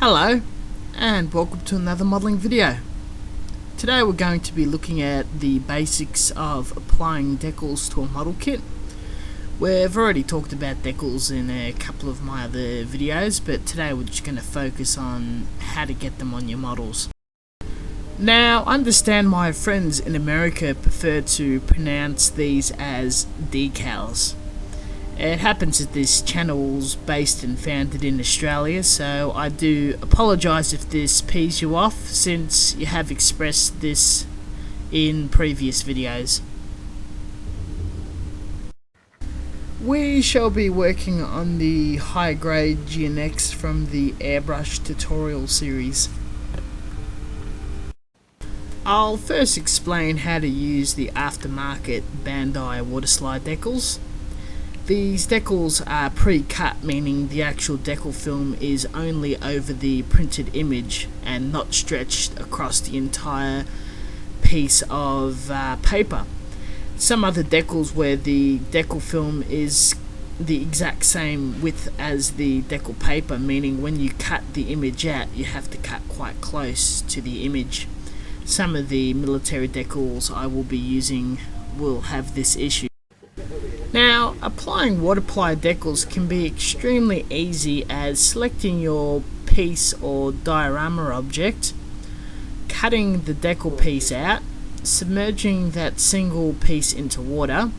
Hello and welcome to another modelling video. Today we're going to be looking at the basics of applying decals to a model kit. We've already talked about decals in a couple of my other videos, but today we're just going to focus on how to get them on your models. Now, I understand my friends in America prefer to pronounce these as decals. It happens that this channel's based and founded in Australia, so I do apologise if this pees you off, since you have expressed this in previous videos. We shall be working on the high grade GNX from the airbrush tutorial series. I'll first explain how to use the aftermarket Bandai waterslide decals. These decals are pre-cut, meaning the actual decal film is only over the printed image and not stretched across the entire piece of paper. Some other decals where the decal film is the exact same width as the decal paper, meaning when you cut the image out you have to cut quite close to the image. Some of the military decals I will be using will have this issue. Now, applying water-ply decals can be extremely easy, as selecting your piece or diorama object, cutting the decal piece out, submerging that single piece into water,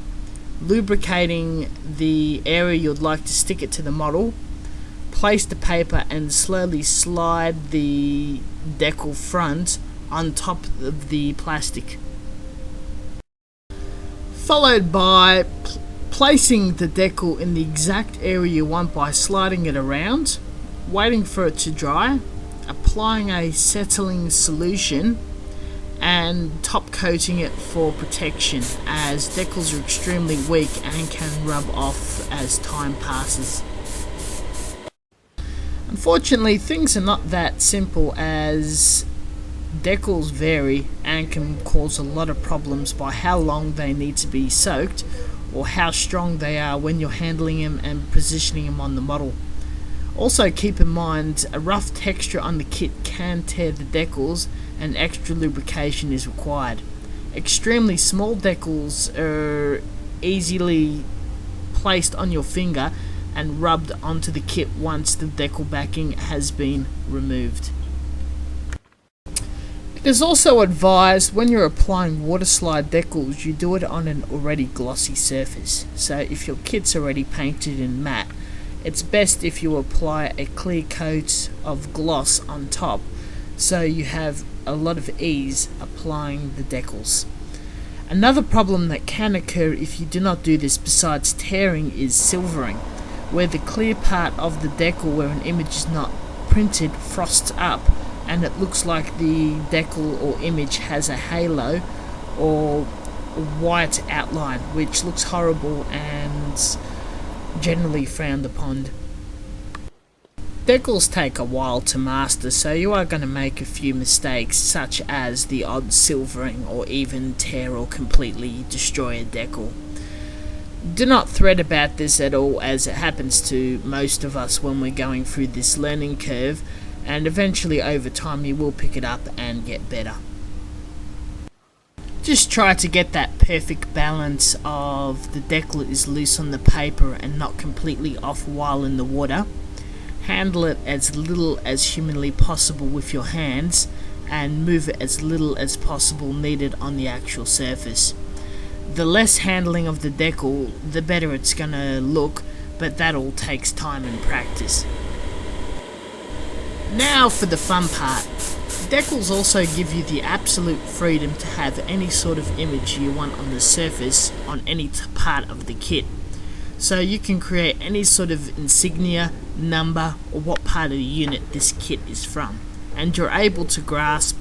lubricating the area you'd like to stick it to the model, place the paper and slowly slide the decal front on top of the plastic. Followed by placing the decal in the exact area you want by sliding it around, waiting for it to dry, applying a settling solution and top coating it for protection, as decals are extremely weak and can rub off as time passes. Unfortunately, things are not that simple, as decals vary and can cause a lot of problems by how long they need to be soaked or how strong they are when you're handling them and positioning them on the model. Also keep in mind, a rough texture on the kit can tear the decals and extra lubrication is required. Extremely small decals are easily placed on your finger and rubbed onto the kit once the decal backing has been removed. It is also advised when you're applying waterslide decals you do it on an already glossy surface. So if your kit's already painted in matte, it's best if you apply a clear coat of gloss on top, so you have a lot of ease applying the decals. Another problem that can occur if you do not do this besides tearing is silvering, where the clear part of the decal where an image is not printed frosts up and it looks like the decal or image has a halo or white outline, which looks horrible and generally frowned upon. Decals take a while to master, so you are going to make a few mistakes, such as the odd silvering or even tear or completely destroy a decal. Do not fret about this at all, as it happens to most of us when we're going through this learning curve, and eventually over time you will pick it up and get better. Just try to get that perfect balance of the decal is loose on the paper and not completely off while in the water. Handle it as little as humanly possible with your hands and move it as little as possible needed on the actual surface. The less handling of the decal, the better it's gonna look, but that all takes time and practice. Now for the fun part. Decals also give you the absolute freedom to have any sort of image you want on the surface on any part of the kit. So you can create any sort of insignia, number, or what part of the unit this kit is from. And you're able to grasp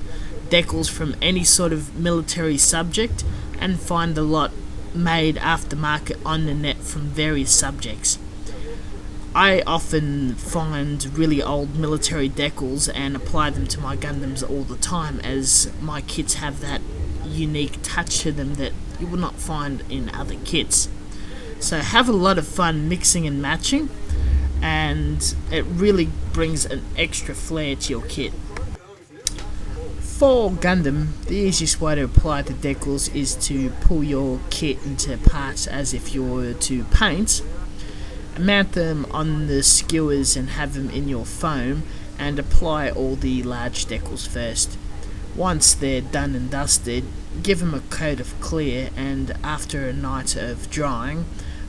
decals from any sort of military subject and find a lot made aftermarket on the net from various subjects. I often find really old military decals and apply them to my Gundams all the time, as my kits have that unique touch to them that you will not find in other kits. So have a lot of fun mixing and matching, and it really brings an extra flair to your kit. For Gundam, the easiest way to apply the decals is to pull your kit into parts as if you were to paint, mount them on the skewers and have them in your foam, and apply all the large decals first. Once they're done and dusted, give them a coat of clear, and after a night of drying,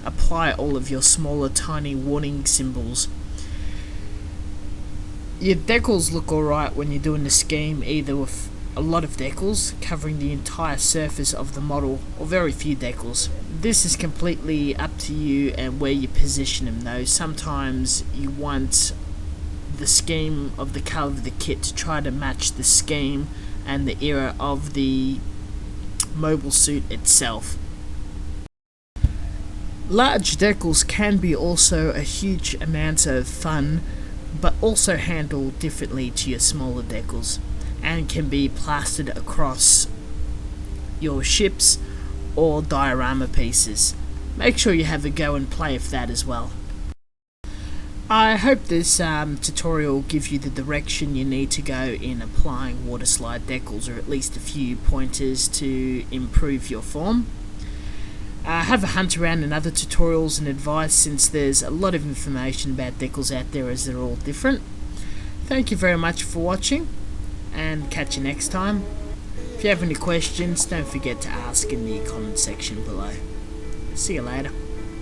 apply all of your smaller tiny warning symbols. Your decals look alright when you're doing the scheme either with a lot of decals covering the entire surface of the model or very few decals. This is completely up to you and where you position them though. Sometimes you want the scheme of the colour of the kit to try to match the scheme and the era of the mobile suit itself. Large decals can be also a huge amount of fun, but also handled differently to your smaller decals, and can be plastered across your ships or diorama pieces. Make sure you have a go and play with that as well. I hope this tutorial gives you the direction you need to go in applying water slide decals, or at least a few pointers to improve your form. Have a hunt around in other tutorials and advice, since there's a lot of information about decals out there as they're all different. Thank you very much for watching, and catch you next time. If you have any questions, don't forget to ask in the comment section below. See you later.